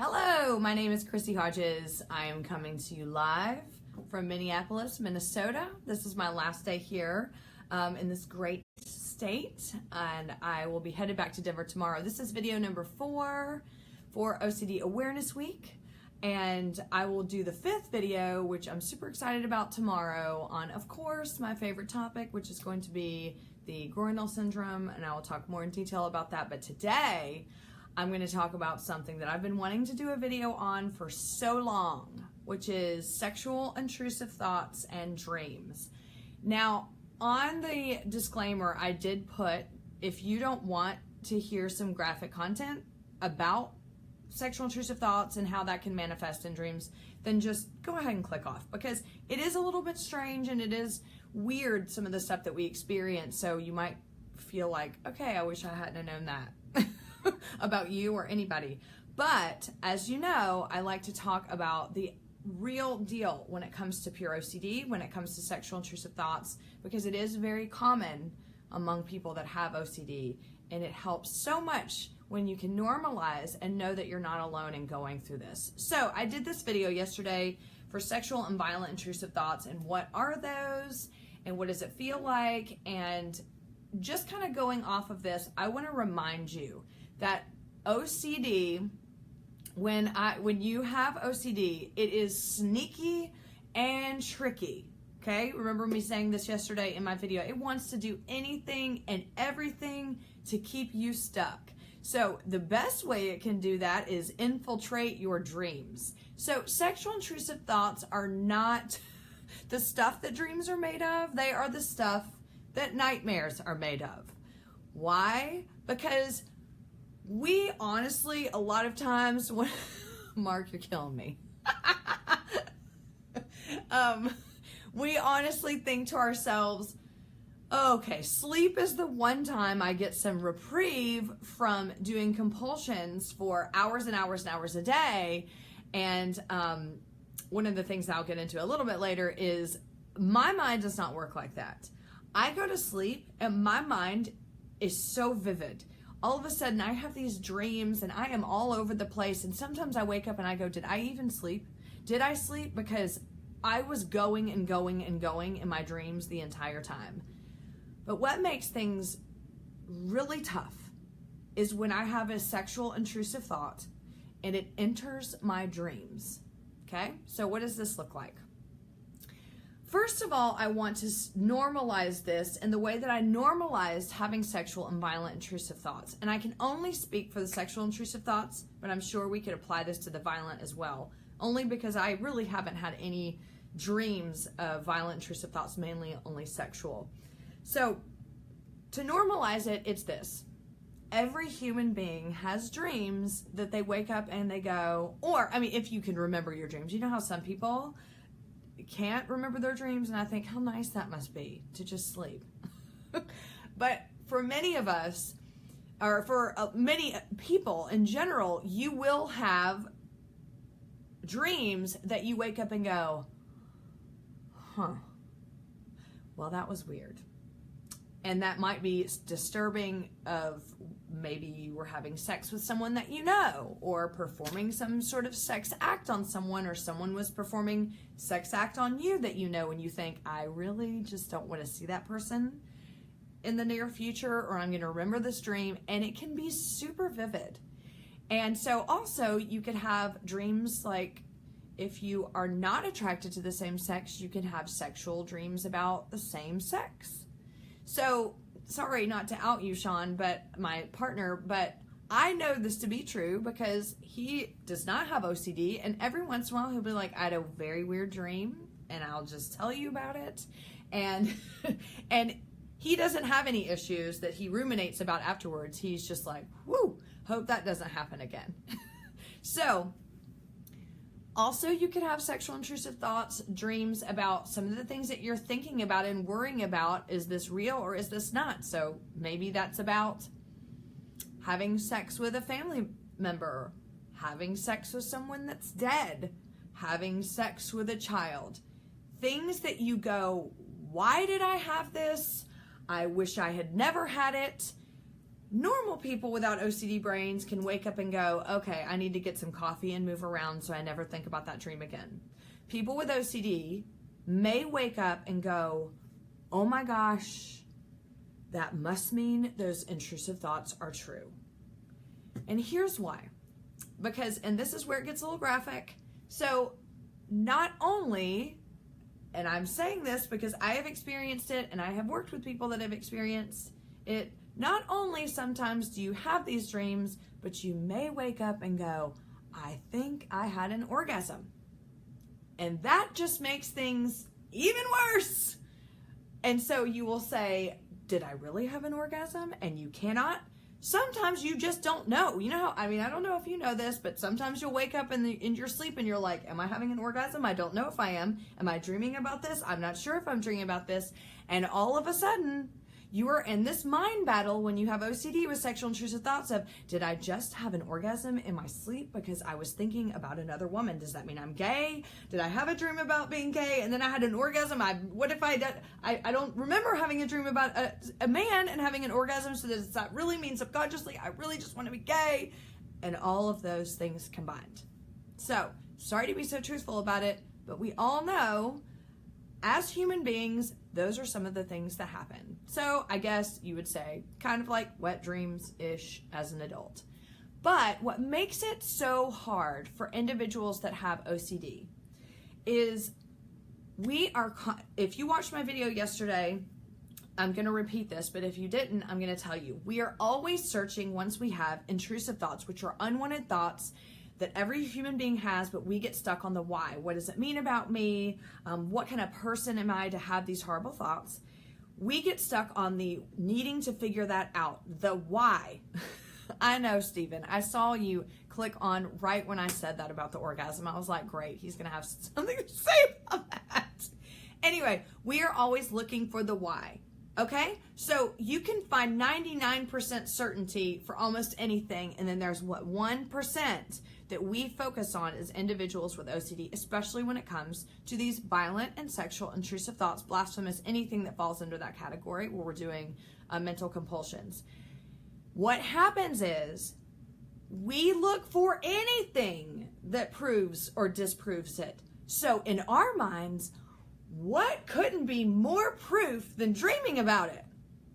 Hello, my name is Chrissy Hodges. I am coming to you live from Minneapolis, Minnesota. This is my last day here in this great state, and I will be headed back to Denver tomorrow. This is video number 4 for OCD Awareness Week, and I will do the 5th video, which I'm super excited about tomorrow, on, of course, my favorite topic, which is going to be the groinal syndrome, and I will talk more in detail about that. But today, I'm going to talk about something that I've been wanting to do a video on for so long, which is sexual intrusive thoughts and dreams. Now, on the disclaimer, I did put, if you don't want to hear some graphic content about sexual intrusive thoughts and how that can manifest in dreams, then just go ahead and click off, because it is a little bit strange and it is weird, some of the stuff that we experience. So you might feel like, okay, I wish I hadn't have known that about you or anybody. But as you know, I like to talk about the real deal when it comes to pure OCD, when it comes to sexual intrusive thoughts, because it is very common among people that have OCD, and it helps so much when you can normalize and know that you're not alone in going through this. So I did this video yesterday for sexual and violent intrusive thoughts, and what are those and what does it feel like, and just kind of going off of this, I want to remind you that OCD, when you have OCD, it is sneaky and tricky. Okay, remember me saying this yesterday in my video. It wants to do anything and everything to keep you stuck. So the best way it can do that is infiltrate your dreams. So sexual intrusive thoughts are not the stuff that dreams are made of. They are the stuff that nightmares are made of. Why? Because we honestly, a lot of times when Mark, you're killing me. We honestly think to ourselves, okay, sleep is the one time I get some reprieve from doing compulsions for hours and hours and hours a day. And one of the things I'll get into a little bit later is my mind does not work like that. I go to sleep and my mind is so vivid. All of a sudden I have these dreams and I am all over the place, and sometimes I wake up and I go, did I even sleep? Did I sleep? Because I was going and going and going in my dreams the entire time. But what makes things really tough is when I have a sexual intrusive thought and it enters my dreams. Okay, so what does this look like? First of all, I want to normalize this in the way that I normalized having sexual and violent intrusive thoughts. And I can only speak for the sexual intrusive thoughts, but I'm sure we could apply this to the violent as well, only because I really haven't had any dreams of violent intrusive thoughts, mainly only sexual. So to normalize it, it's this. Every human being has dreams that they wake up and they go, or, I mean, if you can remember your dreams. You know how some people can't remember their dreams, and I think how nice that must be to just sleep. But for many of us, or for many people in general, you will have dreams that you wake up and go, huh, well, that was weird. And that might be disturbing, of maybe you were having sex with someone that you know, or performing some sort of sex act on someone, or someone was performing sex act on you that you know, and you think, I really just don't want to see that person in the near future, or I'm going to remember this dream, and it can be super vivid. And so also you could have dreams like, if you are not attracted to the same sex, you can have sexual dreams about the same sex. So, sorry not to out you, Sean, but my partner, but I know this to be true because he does not have OCD, and every once in a while he'll be like, I had a very weird dream, and I'll just tell you about it. And and he doesn't have any issues that he ruminates about afterwards. He's just like, whoo, hope that doesn't happen again. So, also, you could have sexual intrusive thoughts, dreams about some of the things that you're thinking about and worrying about. Is this real or is this not? So maybe that's about having sex with a family member, having sex with someone that's dead, having sex with a child. Things that you go, why did I have this? I wish I had never had it. Normal people without OCD brains can wake up and go, okay, I need to get some coffee and move around so I never think about that dream again. People with OCD may wake up and go, oh my gosh, that must mean those intrusive thoughts are true. And here's why. Because, and this is where it gets a little graphic. So not only, and I'm saying this because I have experienced it and I have worked with people that have experienced it, not only sometimes do you have these dreams, but you may wake up and go, I think I had an orgasm. And that just makes things even worse. And so you will say, did I really have an orgasm? And you cannot. Sometimes you just don't know. You know how, I mean, I don't know if you know this, but sometimes you'll wake up in your sleep and you're like, am I having an orgasm? I don't know if I am. Am I dreaming about this? I'm not sure if I'm dreaming about this. And all of a sudden, you are in this mind battle when you have OCD with sexual intrusive thoughts of, did I just have an orgasm in my sleep because I was thinking about another woman? Does that mean I'm gay? Did I have a dream about being gay and then I had an orgasm? What if I don't remember having a dream about a man and having an orgasm, so does that really mean subconsciously I really just want to be gay? And all of those things combined. So, sorry to be so truthful about it, but we all know as human beings, those are some of the things that happen. So I guess you would say kind of like wet dreams-ish as an adult. But what makes it so hard for individuals that have OCD is if you watched my video yesterday, I'm going to repeat this, but if you didn't, I'm going to tell you. We are always searching once we have intrusive thoughts, which are unwanted thoughts that every human being has, but we get stuck on the why. What does it mean about me? What kind of person am I to have these horrible thoughts? We get stuck on the needing to figure that out, the why. I know, Stephen, I saw you click on right when I said that about the orgasm. I was like, great, he's gonna have something to say about that. Anyway, we are always looking for the why. Okay, so you can find 99% certainty for almost anything, and then there's what 1% that we focus on as individuals with OCD, especially when it comes to these violent and sexual intrusive thoughts, blasphemous, anything that falls under that category where we're doing mental compulsions. What happens is we look for anything that proves or disproves it. So in our minds, what couldn't be more proof than dreaming about it,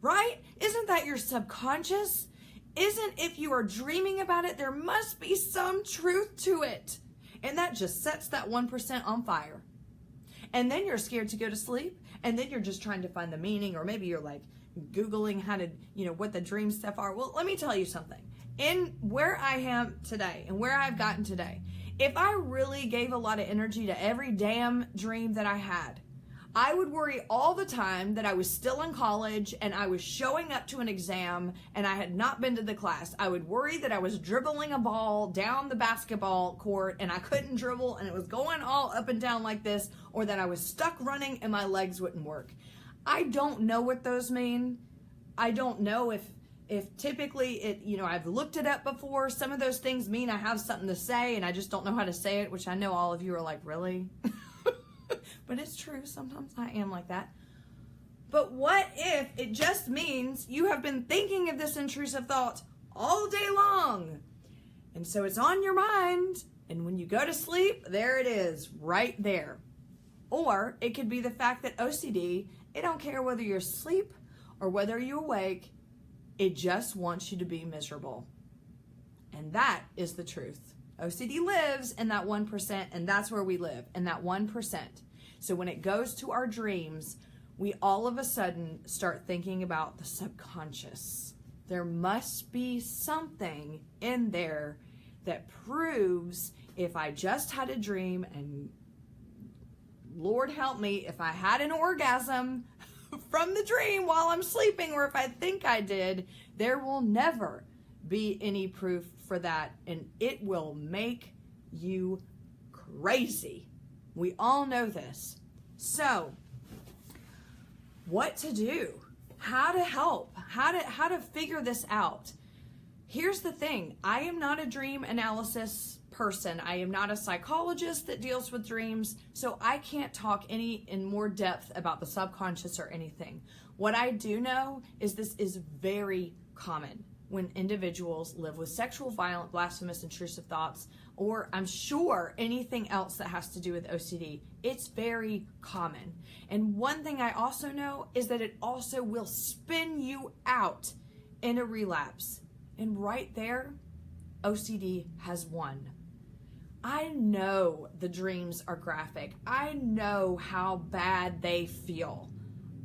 right? Isn't that your subconscious? Isn't if you are dreaming about it, there must be some truth to it. And that just sets that 1% on fire. And then you're scared to go to sleep. And then you're just trying to find the meaning, or maybe you're like Googling how to, what the dream stuff are. Well, let me tell you something. In where I am today and where I've gotten today, if I really gave a lot of energy to every damn dream that I had, I would worry all the time that I was still in college and I was showing up to an exam and I had not been to the class. I would worry that I was dribbling a ball down the basketball court and I couldn't dribble and it was going all up and down like this, or that I was stuck running and my legs wouldn't work. I don't know what those mean. I don't know if typically it, I've looked it up before. Some of those things mean I have something to say and I just don't know how to say it, which I know all of you are like, really? But it's true. Sometimes I am like that. But what if it just means you have been thinking of this intrusive thought all day long? And so it's on your mind. And when you go to sleep, there it is, right there. Or it could be the fact that OCD, it don't care whether you're asleep or whether you're awake. It just wants you to be miserable. And that is the truth. OCD lives in that 1%, and that's where we live, in that 1%. So when it goes to our dreams, we all of a sudden start thinking about the subconscious. There must be something in there that proves if I just had a dream, and Lord help me, if I had an orgasm from the dream while I'm sleeping, or if I think I did, there will never be any proof for that, and it will make you crazy. We all know this. So, what to do? How to help? How to figure this out? Here's the thing. I am not a dream analysis person. I am not a psychologist that deals with dreams, so I can't talk any in more depth about the subconscious or anything. What I do know is this is very common. when individuals live with sexual, violent, blasphemous, intrusive thoughts, or I'm sure anything else that has to do with OCD. It's very common. And one thing I also know is that it also will spin you out in a relapse. And right there, OCD has won. I know the dreams are graphic. I know how bad they feel.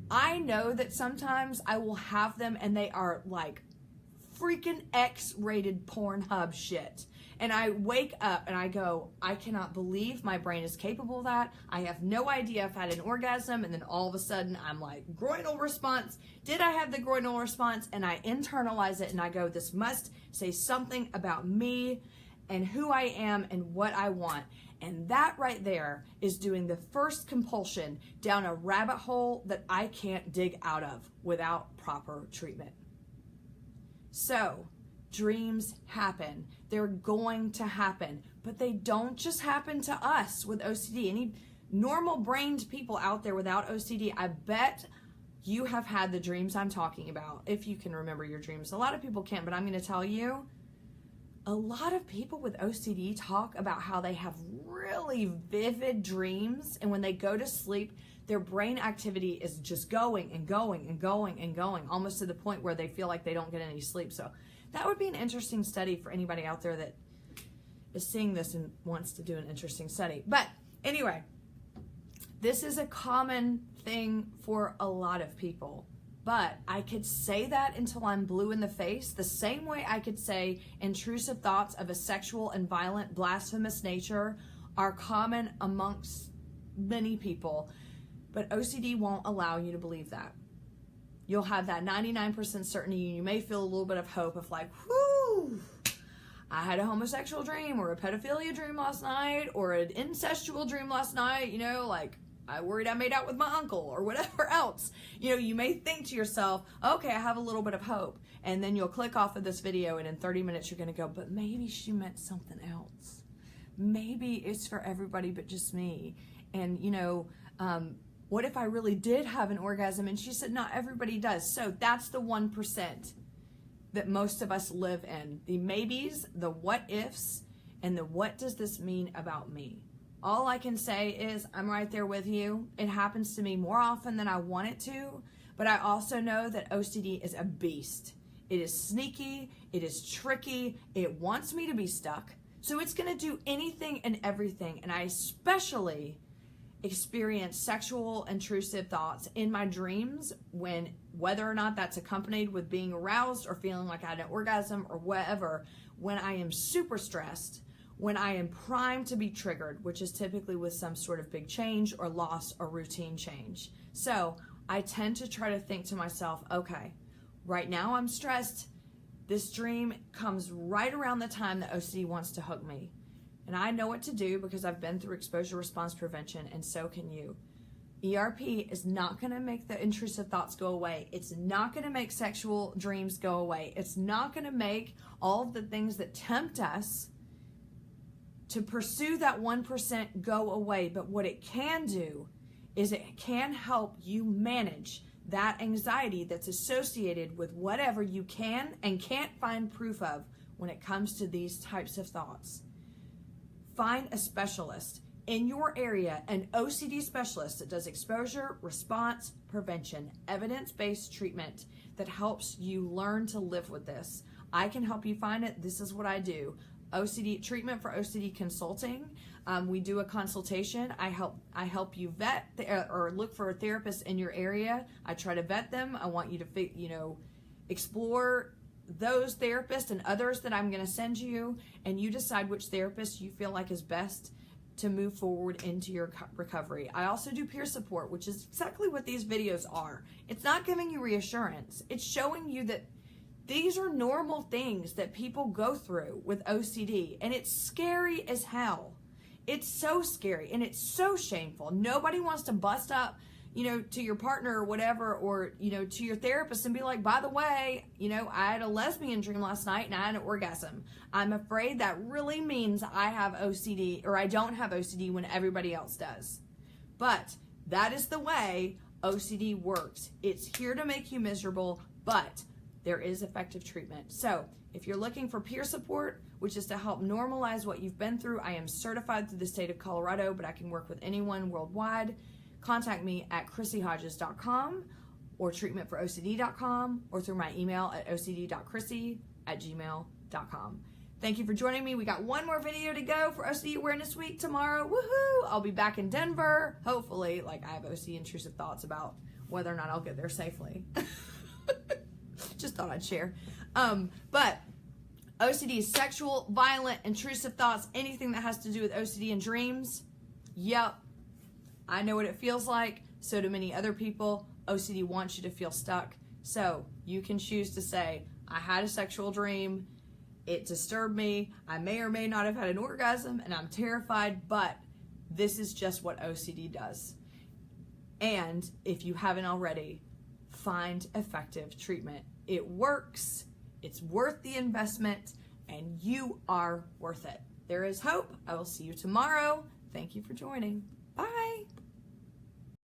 I know that sometimes I will have them and they are like freaking X-rated Pornhub shit. And I wake up and I go, I cannot believe my brain is capable of that. I have no idea if I had an orgasm. And then all of a sudden I'm like, groinal response. Did I have the groinal response? And I internalize it and I go, this must say something about me and who I am and what I want. And that right there is doing the first compulsion down a rabbit hole that I can't dig out of without proper treatment. So, dreams happen. They're going to happen, but they don't just happen to us with OCD. Any normal-brained people out there without OCD, I bet you have had the dreams I'm talking about, if you can remember your dreams. A lot of people can't, but I'm going to tell you, a lot of people with OCD talk about how they have really vivid dreams, and when they go to sleep, their brain activity is just going and going and going and going, almost to the point where they feel like they don't get any sleep. So that would be an interesting study for anybody out there that is seeing this and wants to do an interesting study. But anyway, this is a common thing for a lot of people. But I could say that until I'm blue in the face, the same way I could say intrusive thoughts of a sexual and violent, blasphemous nature are common amongst many people. But OCD won't allow you to believe that. You'll have that 99% certainty, and you may feel a little bit of hope of like, whoo, I had a homosexual dream or a pedophilia dream last night or an incestual dream last night, you know, like I worried I made out with my uncle or whatever else. You know, you may think to yourself, okay, I have a little bit of hope. And then you'll click off of this video and in 30 minutes you're going to go, but maybe she meant something else. Maybe it's for everybody but just me. And, you know, what if I really did have an orgasm? And she said, not everybody does. So that's the 1% that most of us live in. The maybes, the what ifs, and the what does this mean about me? All I can say is I'm right there with you. It happens to me more often than I want it to, but I also know that OCD is a beast. It is sneaky, it is tricky, it wants me to be stuck. So it's gonna do anything and everything, and I especially experience sexual intrusive thoughts in my dreams when, whether or not that's accompanied with being aroused or feeling like I had an orgasm or whatever, when I am super stressed, when I am primed to be triggered, which is typically with some sort of big change or loss or routine change. So I tend to try to think to myself, okay, right now I'm stressed. This dream comes right around the time that OCD wants to hook me. And I know what to do because I've been through exposure response prevention, and so can you. ERP is not going to make the intrusive thoughts go away. It's not going to make sexual dreams go away. It's not going to make all of the things that tempt us to pursue that 1% go away. But what it can do is it can help you manage that anxiety that's associated with whatever you can and can't find proof of when it comes to these types of thoughts. Find a specialist in your area, an OCD specialist that does exposure, response, prevention, evidence-based treatment that helps you learn to live with this. I can help you find it. This is what I do. OCD treatment for OCD consulting. We do a consultation. I help you vet or look for a therapist in your area. I try to vet them. I want you to explore those therapists and others that I'm going to send you, and you decide which therapist you feel like is best to move forward into your recovery. I also do peer support, which is exactly what these videos are. It's not giving you reassurance. It's showing you that these are normal things that people go through with OCD, and it's scary as hell. It's so scary, and it's so shameful. Nobody wants to bust up, to your partner or whatever, or, to your therapist and be like, by the way, I had a lesbian dream last night and I had an orgasm. I'm afraid that really means I have OCD, or I don't have OCD when everybody else does. But that is the way OCD works. It's here to make you miserable, but there is effective treatment. So if you're looking for peer support, which is to help normalize what you've been through, I am certified through the state of Colorado, but I can work with anyone worldwide. Contact me at chrissyhodges.com or treatmentforocd.com or through my email at ocd.chrissy@gmail.com. Thank you for joining me. We got one more video to go for OCD Awareness Week tomorrow. Woohoo! I'll be back in Denver. Hopefully, like, I have OCD intrusive thoughts about whether or not I'll get there safely. Just thought I'd share. But OCD is sexual, violent, intrusive thoughts, anything that has to do with OCD and dreams. Yep. I know what it feels like. So do many other people. OCD wants you to feel stuck. So you can choose to say, I had a sexual dream. It disturbed me. I may or may not have had an orgasm and I'm terrified, but this is just what OCD does. And if you haven't already, find effective treatment. It works. It's worth the investment and you are worth it. There is hope. I will see you tomorrow. Thank you for joining. Bye.